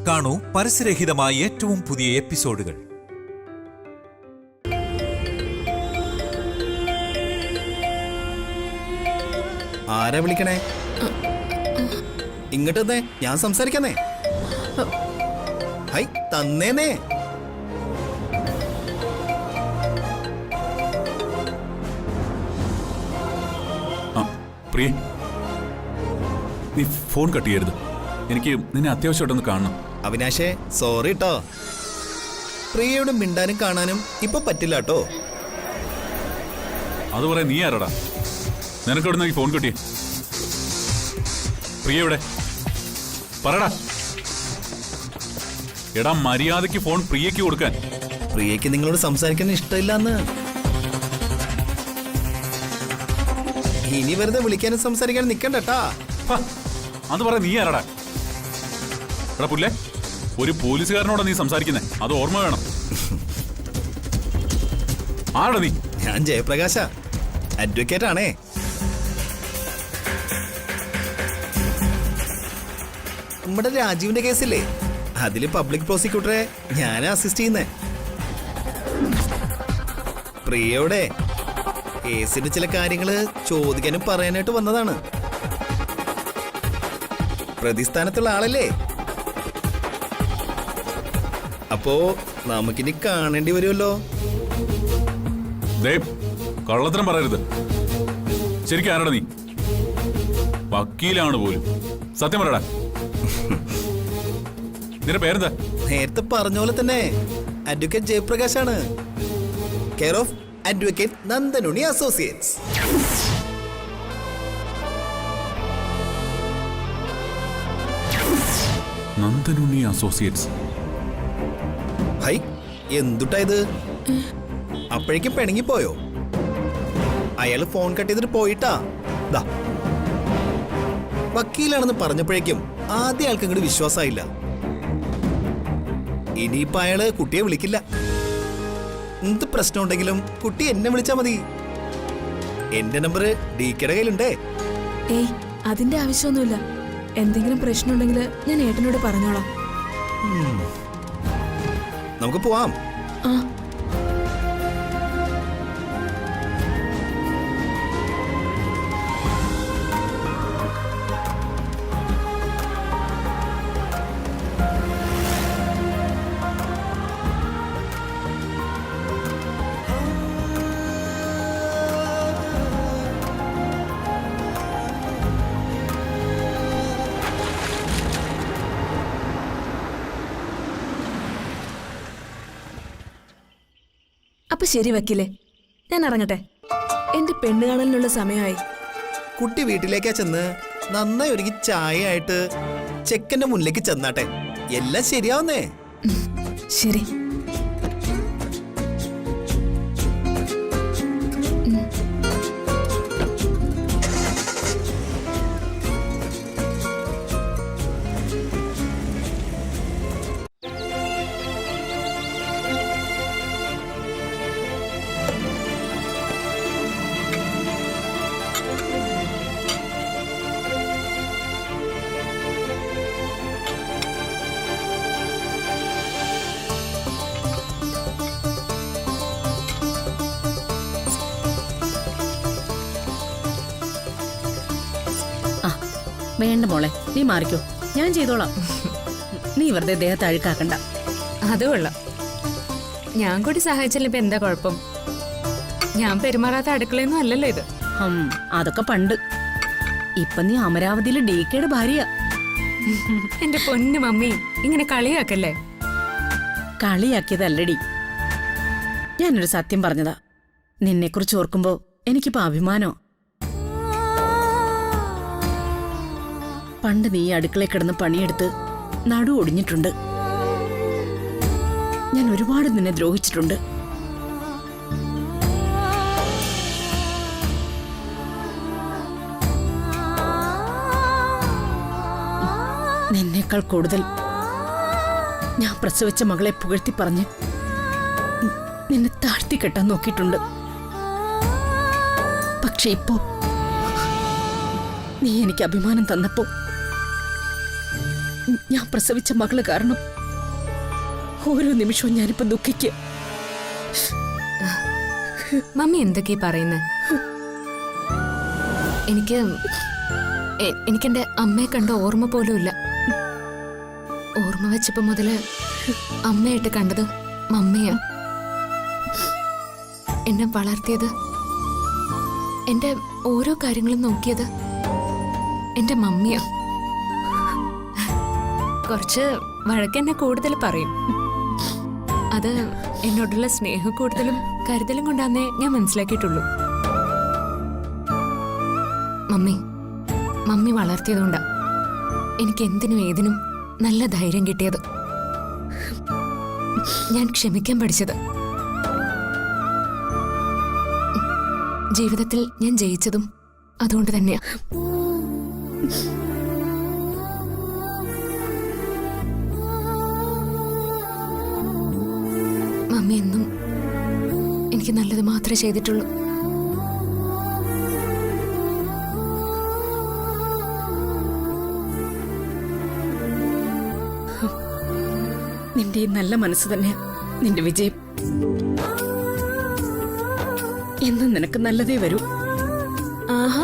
കാണൂ പരസ്യരഹിതമായ ഏറ്റവും പുതിയ എപ്പിസോഡുകൾ. ആരാ വിളിക്കണേ? ഇങ്ങോട്ട് തന്നേ, ഞാൻ സംസാരിക്കുന്നേ. ഹൈ തന്നേന്നേ. പ്രിയ, നീ ഫോൺ കട്ട് ചെയ്യരുത്. എനിക്ക് നിന്നെ അത്യാവശ്യമായിട്ടൊന്ന് കാണണം. അവിനാശേ, സോറി കേട്ടോ. പ്രിയയോട് മിണ്ടാനും കാണാനും ഇപ്പൊ പറ്റില്ല കേട്ടോ. അത് പറയാൻ നീ ആരാടാ? നിനക്കെവിടുന്ന ഈ ഫോൺ കിട്ടിയേ? പ്രിയ എവിടെ? പറടാ. എടാ, മര്യാദയ്ക്ക് ഫോൺ പ്രിയയ്ക്ക് കൊടുക്കാൻ. പ്രിയയ്ക്ക് നിങ്ങളോട് സംസാരിക്കാൻ ഇഷ്ടമില്ലെന്ന്. ഇനി വെറുതെ വിളിക്കാനും സംസാരിക്കാനും നിക്കണ്ടട്ടാ. അത് പറയാൻ നീ ആരാടാ? എടാ പുല്ലേ, ഒരു പോലീസുകാരനോടാ നീ സംസാരിക്കുന്നേ, അത് ഓർമ്മ വേണം. ആരാടാ നീ? ഞാൻ ജയപ്രകാശ, അഡ്വക്കേറ്റ് ആണേ. നമ്മുടെ രാജീവിന്റെ കേസില്ലേ, അതില് പബ്ലിക് പ്രോസിക്യൂട്ടറെ ഞാൻ അസിസ്റ്റ് ചെയ്യുന്നേ. പ്രിയയുടെ കേസിന്റെ ചില കാര്യങ്ങള് ചോദിക്കാനും പറയാനായിട്ട് വന്നതാണ്. പ്രതിസ്ഥാനത്തുള്ള ആളല്ലേ, അപ്പോ നമുക്കിനി കാണേണ്ടി വരുമല്ലോ. കള്ളത്തരം പറയരുത്. ശരിക്കും ആരാടാ നീ? വക്കീലാണ് പോലും. സത്യം പറയടാ. നിന്റെ പേരെന്താ? നേരത്തെ പറഞ്ഞ പോലെ തന്നെ അഡ്വക്കേറ്റ് ജയപ്രകാശാണ്. Care of advocate Nandanunni associates. Nandanunni associates. Hi, എന്തുട്ടാ ഇത്? അപ്പോഴേക്കും പിണങ്ങിപ്പോയോ? അയാള് ഫോൺ കട്ട് ചെയ്തിട്ട് പോയിട്ടാ. വക്കീലാണെന്ന് പറഞ്ഞപ്പോഴേക്കും ആദ്യ ആൾക്ക് ഇങ്ങോട്ട് വിശ്വാസമായില്ല. ഇനിയിപ്പോ അയാള് കുട്ടിയെ വിളിക്കില്ല. എന്ത് പ്രശ്നം ഉണ്ടെങ്കിലും കുട്ടി എന്നെ വിളിച്ചാ മതി. എന്റെ നമ്പർ ഡിക്കയുടെ കയ്യിലുണ്ടേ. ഏയ്, അതിന്റെ ആവശ്യമൊന്നുമില്ല. എന്തെങ്കിലും പ്രശ്നമുണ്ടെങ്കിൽ ഞാൻ ഏട്ടനോട് പറഞ്ഞോളാം. നമുക്ക് പോവാം. ആ, അപ്പൊ ശരി വക്കീലേ, ഞാൻ ഇറങ്ങട്ടെ. എന്റെ പെണ്ണ് കാണലിനുള്ള സമയമായി. കുട്ടി വീട്ടിലേക്കാ ചെന്ന് നന്നായി ഒരുങ്ങി ചായ ആയിട്ട് ചെക്കന്റെ മുന്നിലേക്ക് ചെന്നാട്ടെ. എല്ലാം ശരിയാവുന്നേ. ശരി. വേണ്ട മോളെ, നീ മാറിക്കോ, ഞാൻ ചെയ്തോളാം. നീ വെറുതെ ദേഹത്ത് അഴുക്കാക്കണ്ട. അത് കൊള്ളാം. ഞാൻ കൂടി സഹായിച്ചല്ലോ, ഇപ്പൊ എന്താ കുഴപ്പം? ഞാൻ പെരുമാറാത്ത അടുക്കളയൊന്നും അല്ലല്ലോ ഇത്. അതൊക്കെ പണ്ട്. ഇപ്പൊ നീ അമരാവതിയിലെ ഡിക്കയുടെ ഭാര്യ. എന്റെ പൊന്നു മമ്മി, ഇങ്ങനെ കളിയാക്കല്ലേ. കളിയാക്കിയതല്ലടി, ഞാനൊരു സത്യം പറഞ്ഞതാ. നിന്നെക്കുറിച്ച് ഓർക്കുമ്പോ എനിക്കിപ്പോ അഭിമാനോ. പണ്ട് നീ അടുക്കളയിൽ കിടന്ന് പണിയെടുത്ത് നടു ഒടിഞ്ഞിട്ടുണ്ട്. ഞാൻ ഒരുപാട് നിന്നെ ദ്രോഹിച്ചിട്ടുണ്ട്. നിന്നേക്കാൾ കൂടുതൽ ഞാൻ പ്രസവിച്ച മകളെ പുകഴ്ത്തി പറഞ്ഞ് നിന്നെ താഴ്ത്തിക്കെട്ടാൻ നോക്കിയിട്ടുണ്ട്. പക്ഷെ ഇപ്പോ നീ എനിക്ക് അഭിമാനം തന്നപ്പോ ഞാൻ പ്രസവിച്ച മകള് കാരണം ഓരോ നിമിഷവും ഞാനിപ്പോ ദുഃഖിക്കുക. മമ്മി എന്തൊക്കെയാ പറയുന്നത്? എനിക്കെന്റെ അമ്മയെ കണ്ട ഓർമ്മ പോലും ഇല്ല. ഓർമ്മ വെച്ചപ്പോ മുതല് അമ്മയായിട്ട് കണ്ടത് മമ്മിയാ. എന്നെ വളർത്തിയത്, എന്റെ ഓരോ കാര്യങ്ങളും നോക്കിയത് എന്റെ മമ്മിയാ. കുറച്ച് വഴക്കെന്നെ കൂടുതൽ പറയും. അത് എന്നോടുള്ള സ്നേഹം കൂടുതലും കരുതലും കൊണ്ടാന്നേ ഞാൻ മനസ്സിലാക്കിയിട്ടുള്ളൂ. മമ്മി വളർത്തിയതുകൊണ്ടാ എനിക്ക് എന്തിനും ഏതിനും നല്ല ധൈര്യം കിട്ടിയത്. ഞാൻ ക്ഷമിക്കാൻ പഠിച്ചത്. ജീവിതത്തിൽ ഞാൻ ജയിച്ചതും അതുകൊണ്ട് തന്നെയാ. മമ്മി എന്നും എനിക്ക് നല്ലത് മാത്രമേ ചെയ്തിട്ടുള്ളൂ. നിന്റെ ഈ നല്ല മനസ്സ് തന്നെ നിന്റെ വിജയം. എന്നും നിനക്ക് നല്ലതേ വരൂ. ആഹാ,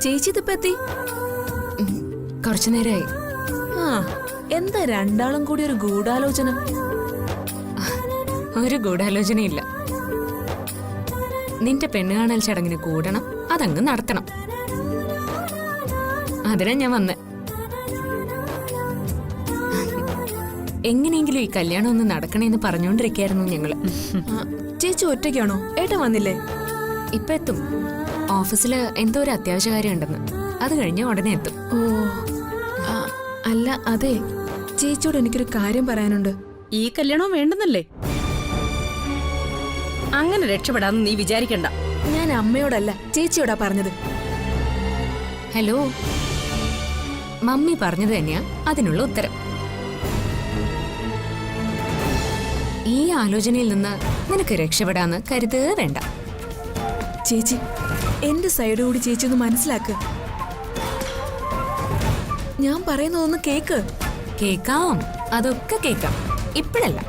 ചേച്ചി ഇതിപ്പോ എത്തി? കുറച്ചു നേരമായി. ആ, എന്താ രണ്ടാളും കൂടി ഒരു ഗൂഢാലോചന? ഒരു ഗൂഢാലോചനയില്ല. നിന്റെ പെണ്ണുകാണൽ ചടങ്ങിന് കൂടണം, അതങ്ങ് നടത്തണം. അതിനാ ഞാൻ വന്നേ. എങ്ങനെയെങ്കിലും ഈ കല്യാണം ഒന്ന് നടക്കണേന്ന് പറഞ്ഞുകൊണ്ടിരിക്കായിരുന്നു ഞങ്ങള്. ചേച്ചി ഒറ്റയ്ക്കാണോ? ഏട്ടൻ വന്നില്ലേ? ഇപ്പൊ എത്തും. ഓഫീസില് എന്തോ ഒരു അത്യാവശ്യ കാര്യം ഉണ്ടെന്ന്. അത് കഴിഞ്ഞ് ഉടനെ എത്തും. ഓ, അല്ല, അതെ, ചേച്ചിയോട് എനിക്കൊരു കാര്യം പറയാനുണ്ട്. ഈ കല്യാണം വേണ്ടെന്നല്ലേ? അങ്ങനെ രക്ഷപ്പെടാന്ന് നീ വിചാരിക്കണ്ട. ഞാൻ അമ്മയോടല്ല ചേച്ചിയോടാ പറഞ്ഞത്. ഹലോ, മമ്മി പറഞ്ഞത് തന്നെയാ അതിനുള്ള ഉത്തരം. ഈ ആലോചനയിൽ നിന്ന് നിനക്ക് രക്ഷപ്പെടാന്ന് കരുതേ വേണ്ട. ചേച്ചി, എന്റെ സൈഡ് കൂടി ചേച്ചി ഒന്ന് മനസ്സിലാക്ക്. ഞാൻ പറയുന്നതൊന്ന് കേക്ക്. കേക്കാം, അതൊക്കെ കേക്കാം. ഇപ്പോഴല്ല,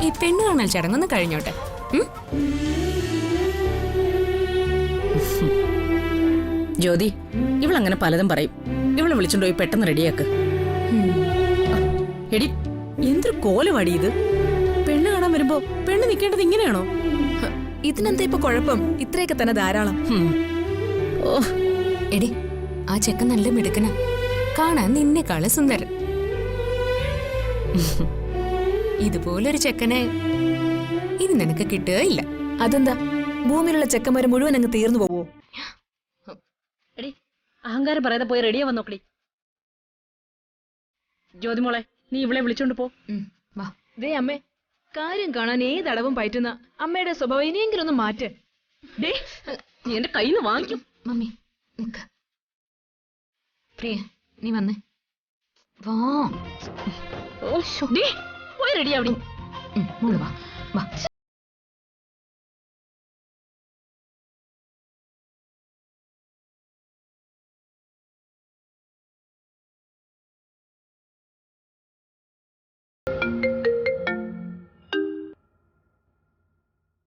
ഈ പെണ്ണ് കാണൽ ചടങ്ങൊന്ന് കഴിഞ്ഞോട്ടെ. ജ്യോതി, ഇവളങ്ങനെ പലതും പറയും. ഇവളെ വിളിച്ചോണ്ട് പോയി പെട്ടെന്ന് റെഡിയാക്ക്. എടി, എന്തൊരു കോലമാടി ഇത്. പെണ്ണ് കാണാൻ വരുമ്പോ പെണ്ണ് നിൽക്കേണ്ടത് ഇങ്ങനെയാണോ? ഇതിനെന്താ ഇപ്പൊ കുഴപ്പം? ഇത്രയൊക്കെ തന്നെ ധാരാളം. ഓ, എടി, ആ ചെക്കൻ നല്ല മിടുക്കനാ. കാണാൻ നിന്നെക്കാള് സുന്ദരൻ. ഇതുപോലൊരു ചെക്കനെ ഇനി നിനക്ക് കിട്ടുകയില്ല. അതെന്താ, ഭൂമിയിലുള്ള ചെക്കന്മാര് മുഴുവൻ അങ്ങ് തീർന്നു പോവോ? എടി, അഹങ്കാരം പറയാതെ പോയി റെഡിയാ വന്നോക്കടി. ജ്യോതി മോളെ, നീ ഇവളെ വിളിച്ചോണ്ട് പോ. വാ. ദേ അമ്മേ, കാര്യം കാണാൻ ഏതടവും പറ്റുന്ന അമ്മയുടെ സ്വഭാവം ഇനിയെങ്കിലും ഒന്ന് മാറ്റ്. നീ എന്റെ കയ്യിൽ നിന്ന് വാങ്ങിക്കും. മമ്മി നിക്ക്. പ്രിയ, നീ വന്നേ. വാ. പോയി റെഡി അവിടെ. മോള് വാ, വാ.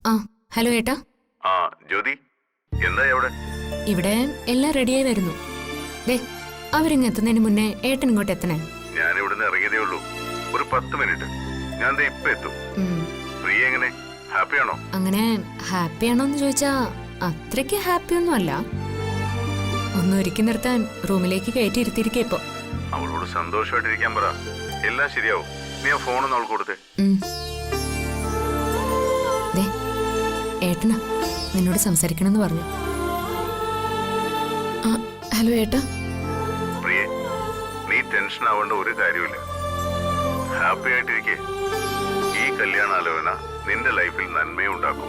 ആ, ഹലോ ഏട്ടാ. ആ, ജ്യോതി, എന്താ എവിടെ? ഇവിടെ എല്ലാം റെഡിയായി വരുന്നു. ദേ, അവരിങ്ങ് എത്തുന്നതിന് മുന്നേ ഏട്ടൻ ഇങ്ങോട്ട് എത്തണേ. ഞാൻ ഇവിടുന്ന് ഇറങ്ങിയതേ ഉള്ളൂ. ഒരു 10 മിനിറ്റ്. ഞാൻ ദേ ഇപ്പൊ എത്തും. പ്രിയ എങ്ങനെ, ഹാപ്പിയാണോ? അങ്ങനെ ഹാപ്പിയാണോന്ന് ചോദിച്ചാ അത്രയ്ക്ക് ഹാപ്പിയൊന്നും അല്ല. ഒന്ന് ഒരുക്കി നിർത്താൻ റൂമിലേക്ക് കയറ്റി ഇരുത്തിയിരിക്കെ ഇപ്പൊ. അവളോട് സന്തോഷമായിട്ടിരിക്കാൻ പറ, എല്ലാം ശരിയാവും. നീ ആ ഫോണൊന്ന് അവൾക്ക് കൊടുത്തേ. ദേ, ഏട്ടനാ നിന്നോട് സംസാരിക്കണമെന്ന് പറഞ്ഞു. ഹലോ ഏട്ടാ. പ്രിയേ, നീ ടെൻഷൻ ആവേണ്ട ഒരു കാര്യമില്ല. ഹാപ്പി ആയിട്ടിരിക്കേ. ഈ കല്യാണാലോചന നിന്റെ ലൈഫിൽ നന്മയും ഉണ്ടാക്കും.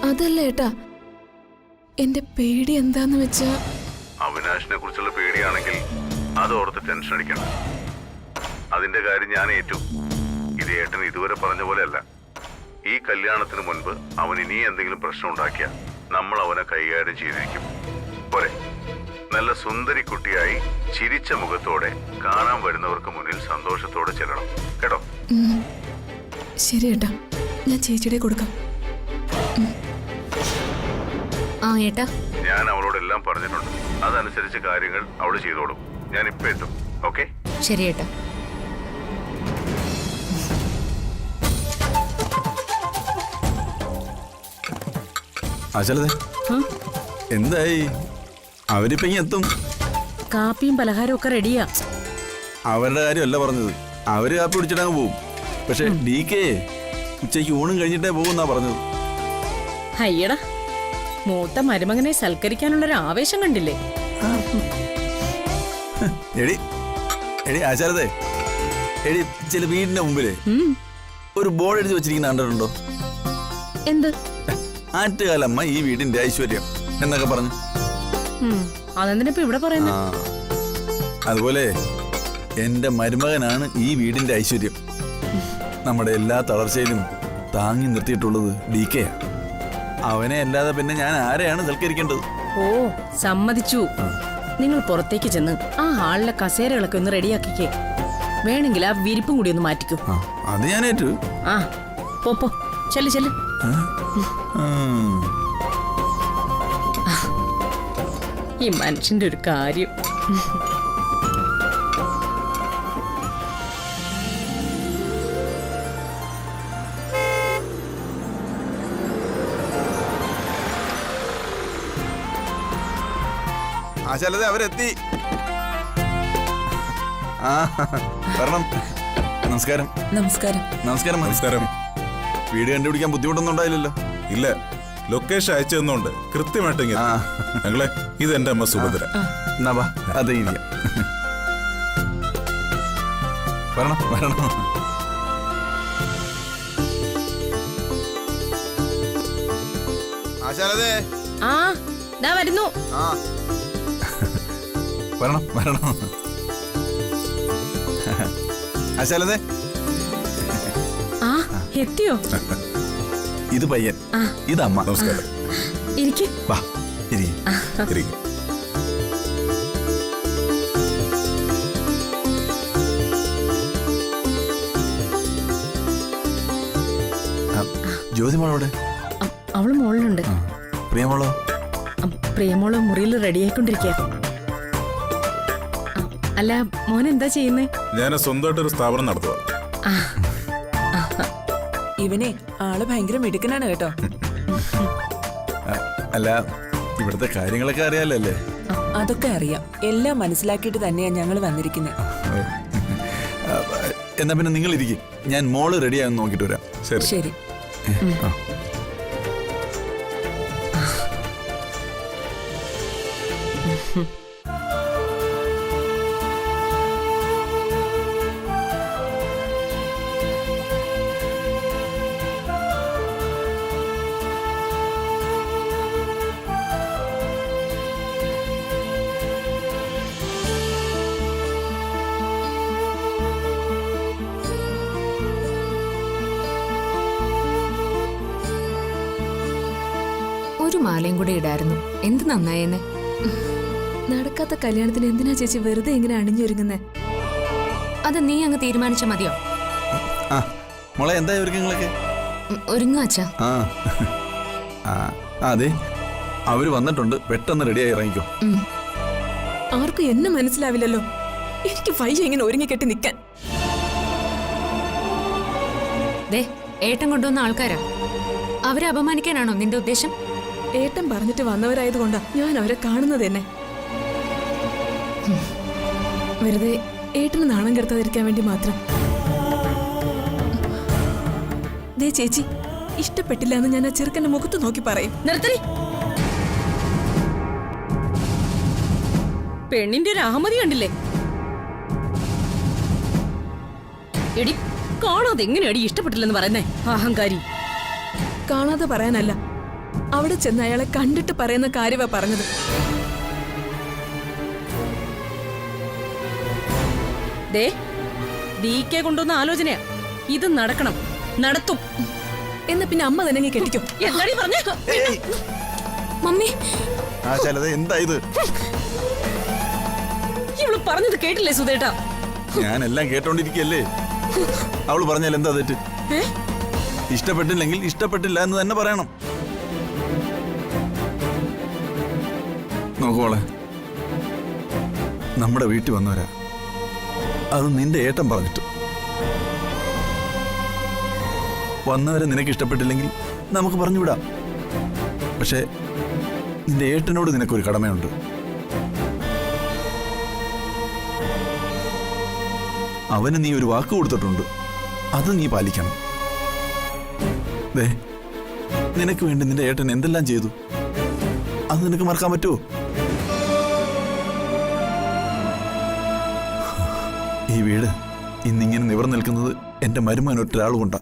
അതല്ല ഏട്ടാ, എന്റെ പേടി എന്താന്ന് വെച്ചാ, അവിനാശിനെ കുറിച്ചുള്ള പേടിയാണെങ്കിൽ അതോർത്ത് ടെൻഷൻ അടിക്കണ്ട. അതിന്റെ കാര്യം ഞാൻ ഏറ്റു. ഇത് ഏട്ടൻ ഇതുവരെ പറഞ്ഞ പോലെയല്ല. ഈ കല്യാണത്തിന് മുൻപ് അവൻ ഇനി എന്തെങ്കിലും പ്രശ്നം ഉണ്ടാക്കിയാൽ നമ്മൾ അവനെ കൈകാര്യം ചെയ്തിരിക്കും. പോരെ? നല്ല സുന്ദരി കുട്ടിയായി ചിരിച്ച മുഖത്തോടെ കാണാൻ വരുന്നവർക്ക് മുന്നിൽ സന്തോഷത്തോടെ ചെല്ലണം കേട്ടോ. ശരി ഏട്ടാ, ഞാൻ ചേച്ചിയുടെ കൊടുക്കാം. ആ ഏട്ടാ, ഞാൻ അവളോടെല്ലാം പറഞ്ഞിട്ടുണ്ട്. അതനുസരിച്ച് കാര്യങ്ങൾ അവള് ചെയ്തോളും. ഞാൻ ഇപ്പൊ എത്തും. ഓക്കെ? ശരി ഏട്ടാ. ആശാലതേ, എന്തായി? അവരിപ്പോ ഇങ്ങ് എത്തും. കാപ്പിയും പലഹാരവും ഒക്കെ റെഡിയാ. അവരുടെ കാര്യമല്ല പറഞ്ഞത്. അവര് കാപ്പി കുടിച്ചിട്ടങ്ങ് പോവും. പക്ഷെ DK ഉച്ചയ്ക്ക് ഊണും കഴിഞ്ഞിട്ടേ പോകുന്നാ പറഞ്ഞത്. അയ്യടാ, മൂത്ത മരുമകനെ സൽക്കരിക്കാനുള്ളൊരു ആവേശം കണ്ടില്ലേ? എടി എടി ആശാലതേ, എടി ചില വീടിന്റെ മുമ്പില് ഒരു ബോർഡ് എഴുതി വെച്ചിരിക്കുന്ന കണ്ടിട്ടുണ്ടോ? എന്ത്? ആറ്റുകാലമ്മ ഈ വീടിന്റെ ഐശ്വര്യം എന്നൊക്കെ പറഞ്ഞു. അതെന്തിനിപ്പോ ഇവിടെ പറയുന്നത്? അതുപോലെ എന്റെ മരുമകനാണ് ഈ വീടിന്റെ ഐശ്വര്യം. നമ്മുടെ എല്ലാ തളർച്ചയിലും താങ്ങി നിർത്തിയിട്ടുള്ളത് DK. അവനെ അല്ലാതെ പിന്നെ ഞാൻ ആരെയാണ് സൽക്കരിക്കേണ്ടത്? ഓ, സമ്മതിച്ചു. നിങ്ങൾ പുറത്തേക്ക് ചെന്ന് ആ ഹാളിലെ കസേരകളൊക്കെ ഒന്ന് റെഡിയാക്കിക്കേ. വേണമെങ്കിൽ ആ വിരിപ്പും കൂടി ഒന്ന് മാറ്റിക്കൂ. അത് ഞാൻ ഏറ്റു. ആ, പോ ചെല്ല് ചെല്ല്. ഈ മനുഷ്യന്റെ ഒരു കാര്യം. ആശാലതേ, അവരെത്തി. ആ, വരണം. നമസ്കാരം. നമസ്കാരം. നമസ്കാരം. നമസ്കാരം. വീട് കണ്ടുപിടിക്കാൻ ബുദ്ധിമുട്ടൊന്നും ഉണ്ടായില്ലല്ലോ? ഇല്ല, ലൊക്കേഷൻ അയച്ചു തന്നുണ്ട് കൃത്യമായിട്ട്. ഞങ്ങളെ ഇത് എന്റെ അമ്മ സുഭദ്ര. എന്നാ വാ, അതെ ഇരിക്കാം. വരണം വരണം. ആശാലതേ. ആ, ദാ വരുന്നു. ആ, വരണം വരണം. ആശാലതേ, ആ, എത്തിയോ? ഇത് പയ്യൻ, ഇതമ്മ. നമസ്കാരം. ഇരിക്ക്. വാ, ഇരിക്കും. ഇരിക്കും. ജ്യോതിമോളോടെ? അവള് മോളിലുണ്ട്. പ്രിയമോളോ? പ്രിയമോള് മുറിയിൽ റെഡിയായിക്കൊണ്ടിരിക്കുക. അല്ല, മോൻ എന്താ ചെയ്യുന്നേ? ഞാൻ സ്വന്തമായിട്ടൊരു സ്ഥാപനം നടത്തുക. ഇവനെ ആള് ഭയങ്കര മിടുക്കനാണ് കേട്ടോ. അല്ല, ഇവിടുത്തെ കാര്യങ്ങളൊക്കെ അറിയാലല്ലേ? അതൊക്കെ അറിയാം. എല്ലാം മനസ്സിലാക്കിയിട്ട് തന്നെയാ ഞങ്ങൾ വന്നിരിക്കുന്നത്. എന്നാ പിന്നെ നിങ്ങൾ ഇരിക്കും, ഞാൻ മോള് റെഡിയായെന്ന് നോക്കിട്ട് വരാം. ശരി ശരി. ഒരു മാലയും കൂടെ ഇടായിരുന്നു. എന്ത് നന്നായെന്ന്. നടക്കാത്ത കല്യാണത്തിന് എന്തിനാ ചേച്ചി വെറുതെ ഇങ്ങനെ അണിഞ്ഞൊരുങ്ങുന്നേ? അത് നീ അങ്ങ് തീരുമാനിച്ച മതിയോ? ആ, മോളെ എന്താ ഒരുക്കങ്ങളൊക്കെ? ഒരുങ്ങ അച്ഛാ. ആ ആ, അതെ, അവര് വന്നിട്ടുണ്ട്. പെട്ടെന്ന് റെഡിയായി ഇറങ്ങിക്കോ. ആർക്കും എന്നെ മനസ്സിലാവില്ലല്ലോ. എനിക്ക് വയ്യ ഇങ്ങനെ ഒരുങ്ങിക്കെട്ടി നിൽക്കാൻ. ദേ, ഏട്ടൻ കൊണ്ടുവന്ന ആൾക്കാരാ. അവരെ അപമാനിക്കാനാണോ നിന്റെ ഉദ്ദേശം? ഏട്ടൻ പറഞ്ഞിട്ട് വന്നവരായതുകൊണ്ടാ ഞാൻ അവരെ കാണുന്നത് തന്നെ. വെറുതെ ഏട്ടന് നാണം കെടുത്താതിരിക്കാൻ വേണ്ടി മാത്രം. ദേ ചേച്ചി, ഇഷ്ടപ്പെട്ടില്ല എന്ന് ഞാൻ ആ ചെറുക്കന്റെ മുഖത്ത് നോക്കി പറയും. നിർത്തി. പെണ്ണിന്റെ ഒരു അഹമ്മതി കണ്ടില്ലേ? എടി, കാണാതെ എങ്ങനെയാടി ഇഷ്ടപ്പെട്ടില്ലെന്ന് പറയുന്നേ? അഹങ്കാരി. കാണാതെ പറയാനല്ല, അവിടെ ചെന്ന് അയാളെ കണ്ടിട്ട് പറയുന്ന കാര്യമാ പറഞ്ഞത്. ദേ, DK കൊണ്ടുവന്ന ആലോചനയാ. ഇത് നടക്കണം, നടത്തും. എന്നാ പിന്നെ അമ്മ തന്നെ കെട്ടിക്കോ. എന്താടി പറഞ്ഞേ? മമ്മി ആ ചിലത് എന്താ ഇത്? ഇവള് പറഞ്ഞത് കേട്ടില്ലേ സുധേട്ടാ? ഞാനെല്ലാം കേട്ടോണ്ടിരിക്കല്ലേ. അവള് പറഞ്ഞാൽ എന്താ തെറ്റ്? ഇഷ്ടപ്പെട്ടില്ലെങ്കിൽ ഇഷ്ടപ്പെട്ടില്ല എന്ന് തന്നെ പറയണം. നോക്കുവോളെ, നമ്മുടെ വീട്ടിൽ വന്നവരാ, അത് നിന്റെ ഏട്ടൻ പറഞ്ഞിട്ട്. വന്നവരെ നിനക്ക് ഇഷ്ടപ്പെട്ടില്ലെങ്കിൽ നമുക്ക് പറഞ്ഞുവിടാം. പക്ഷെ നിന്റെ ഏട്ടനോട് നിനക്കൊരു കടമയുണ്ട്. അവന് നീ ഒരു വാക്ക് കൊടുത്തിട്ടുണ്ട്, അത് നീ പാലിക്കണം. ദേ, നിനക്ക് വേണ്ടി നിന്റെ ഏട്ടൻ എന്തെല്ലാം ചെയ്തു, അത് നിനക്ക് മറക്കാൻ പറ്റുമോ? ഈ വീട് ഇന്നിങ്ങനെ നിവർന്നു നിൽക്കുന്നത് എന്റെ മരുമകൻ ഒറ്റൊരാൾ കൊണ്ടാ.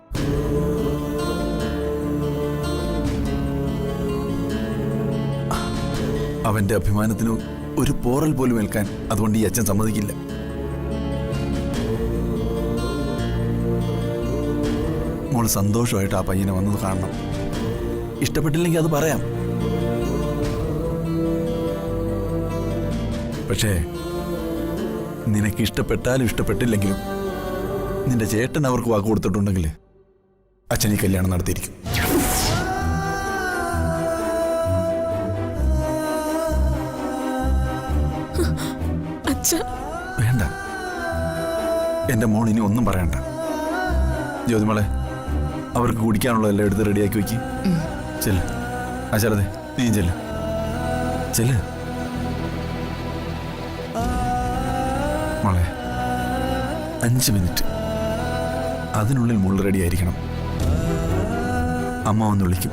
അവന്റെ അഭിമാനത്തിന് ഒരു പോറൽ പോലും ഏൽക്കാൻ അതുകൊണ്ട് ഈ അച്ഛൻ സമ്മതിക്കില്ല. മോള് സന്തോഷമായിട്ട് ആ പയ്യനെ വന്നത് കാണണം. ഇഷ്ടപ്പെട്ടില്ലെങ്കിൽ അത് പറയാം. പക്ഷേ നിനക്ക് ഇഷ്ടപ്പെട്ടാലും ഇഷ്ടപ്പെട്ടില്ലെങ്കിലും നിന്റെ ചേട്ടൻ അവർക്ക് വാക്ക് കൊടുത്തിട്ടുണ്ടെങ്കിൽ അച്ഛൻ ഈ കല്യാണം നടത്തിയിരിക്കും. വേണ്ട, എന്റെ മോൾ ഇനി ഒന്നും പറയണ്ട. ജ്യോതിമോളെ, അവർക്ക് കുടിക്കാനുള്ളതെല്ലാം എടുത്ത് റെഡിയാക്കി വെക്കി. ചെല്ല്. ആ ചെല്ലതെ, നീ ചെല്ല് ചെല്ല്. മോളെ, 5 മിനിറ്റ് അതിനുള്ളിൽ മോൾ റെഡി ആയിരിക്കണം. അമ്മ വന്ന് വിളിക്കും,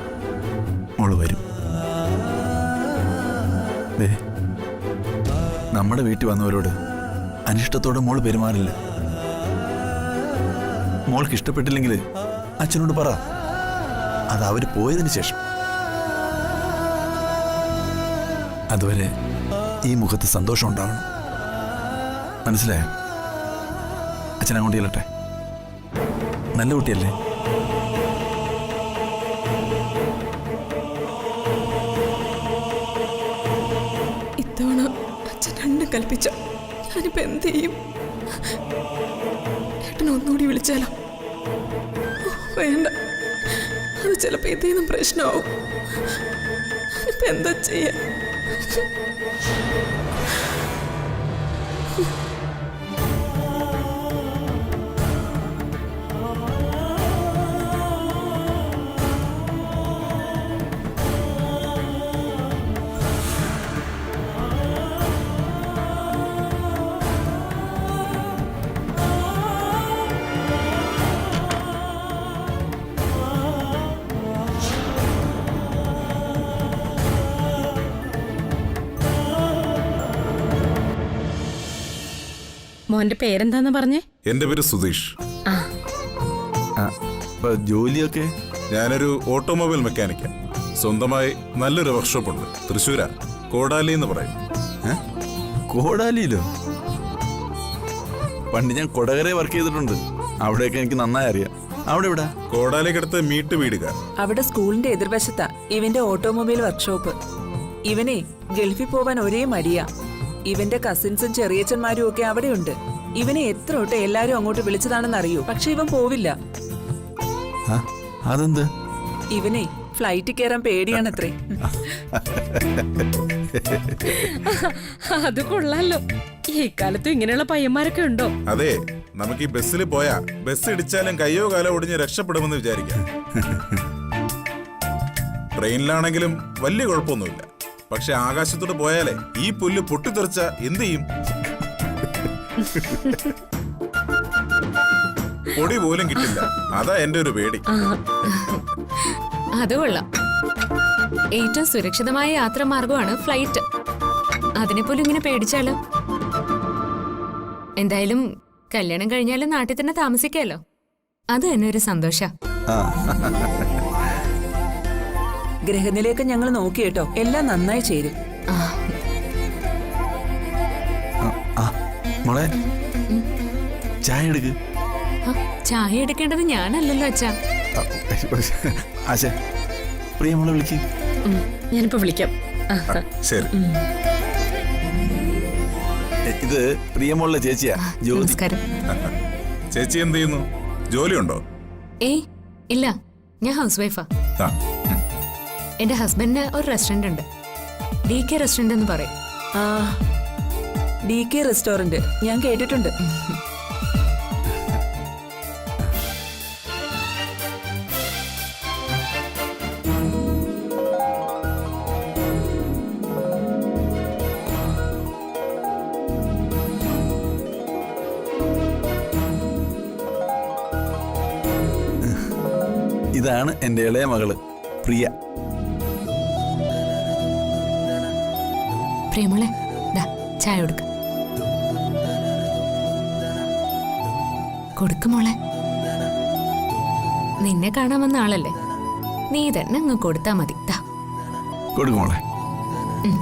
മോള് വരും. ദേ, നമ്മുടെ വീട്ടിൽ വന്നവരോട് അനിഷ്ടത്തോടെ മോള് പെരുമാറില്ല. മോൾക്ക് ഇഷ്ടപ്പെട്ടില്ലെങ്കിൽ അച്ഛനോട് പറ, അത് അവര് പോയതിനു ശേഷം. അതുവരെ ഈ മുഖത്ത് സന്തോഷം ഉണ്ടാവണം. മനസ്സിലായോ? അച്ഛൻ അങ്ങോട്ട് ചെല്ലട്ടെ. നല്ല കുട്ടിയല്ലേ? ഇത്തവണ അച്ഛൻ രണ്ടും കൽപ്പിച്ച ഞാനിപ്പോ എന്ത് ചെയ്യും? ഏട്ടനെ ഒന്നുകൂടി വിളിച്ചാലോ? വേണ്ട, അത് ചിലപ്പോ ഇതേന്നും പ്രശ്നമാവും. ഞാനിപ്പോ എന്താ ചെയ്യാ? മോന്റെ പേരെന്താന്ന് പറഞ്ഞേ? എന്റെ പേര് സുധീഷ്. ജോലിയൊക്കെ? ഞാനൊരു ഓട്ടോമൊബൈൽ മെക്കാനിക്ക. സ്വന്തമായി നല്ലൊരു വർക്ക്ഷോപ്പ് ഉണ്ട്. തൃശ്ശൂരാ, കോടാലി എന്ന് പറയും. കോടാലിയിലോ? പണ്ട് ഞാൻ കൊടകരെ വർക്ക് ചെയ്തിട്ടുണ്ട്. അവിടെയൊക്കെ എനിക്ക് നന്നായി അറിയാം. അവിടെ എവിടാ? കോടാലിക്കടുത്ത് മീട്ട് വീടുക. അവിടെ സ്കൂളിന്റെ എതിർവശത്താ ഇവന്റെ ഓട്ടോമൊബൈൽ വർക്ക്ഷോപ്പ്. ഇവനെ ഗൾഫിൽ പോവാൻ ഒരേ മടിയാ. ഇവന്റെ കസിൻസും ചെറിയച്ഛന്മാരും ഒക്കെ അവിടെയുണ്ട്. ഇവനെ എത്ര വട്ടം എല്ലാരും അങ്ങോട്ട് വിളിച്ചതാണെന്ന് അറിയൂ, പക്ഷെ ഇവൻ പോവില്ല. അതെന്ത്? ഇവനെ ഫ്ലൈറ്റ് കയറാൻ പേടിയാണത്രേ. അത് കൊള്ളാലോ. ഈ കാലത്തും ഇങ്ങനെയുള്ള പയ്യന്മാരൊക്കെ ഉണ്ടോ? അതെ, നമുക്ക് ഈ ബസ്സിൽ പോയാ ബസ് ഇടിച്ചാലും കയ്യോ കാലോ ഒടിഞ്ഞ് രക്ഷപ്പെടുമെന്ന് വിചാരിക്കാം. ട്രെയിനിലാണെങ്കിലും വലിയ കുഴപ്പമൊന്നുമില്ല. പക്ഷെ ആകാശത്തോട് പോയാലേ ഈ പുല്ല് പൊട്ടിത്തെറിച്ച എന്ത് ചെയ്യും? പൊടി പോലും കിട്ടില്ല. അതാ എന്റെ ഒരു പേടി. അത് കൊള്ളാം. ഏറ്റവും സുരക്ഷിതമായ യാത്രാമാർഗമാണ് ഫ്ലൈറ്റ്. അതിനെപ്പോലും ഇങ്ങനെ പേടിച്ചാലോ? എന്തായാലും കല്യാണം കഴിഞ്ഞാലും നാട്ടിൽ തന്നെ താമസിക്കാലോ. അത് തന്നെ ഒരു സന്തോഷ. ഗ്രഹനിലയൊക്കെ ഞങ്ങൾ നോക്കി കേട്ടോ, എല്ലാം നന്നായി ചേരും. മോളെ, ചായ എടുക്ക്. ചായ എടുക്കേണ്ടത് ഞാനല്ലല്ലോ അച്ഛാ. ആശേ, പ്രിയ മോളെ വിളിക്ക്. ഞാനിപ്പോ വിളിക്കാം. ശരി. ഇത് പ്രിയമോളുടെ ചേച്ചിയാ ജ്യോതി. നമസ്കാരം. ചേച്ചി എന്ത് ചെയ്യുന്നു? ജോലിയുണ്ടോ? ഏയ് ഇല്ല, ഞാൻ ഹൗസ് വൈഫാ. ആ, എന്റെ ഹസ്ബൻഡിന് ഒരു റെസ്റ്റോറന്റ് ഉണ്ട്, DK റെസ്റ്റോറന്റ് എന്ന് പറയും. ആ DK റെസ്റ്റോറന്റ് ഞാൻ കേട്ടിട്ടുണ്ട്. ഇതാണ് എൻ്റെ ഇളയ മകള് പ്രിയ. പ്രിയമോളെ, ദാ ചായ കൊടുക്കുമോളെ. നിന്നെ കാണാൻ വന്ന ആളല്ലേ, നീ തന്നെ അങ്ങ് കൊടുത്താ മതി. ദാ കൊടുക്കുമോളെ. ഉം.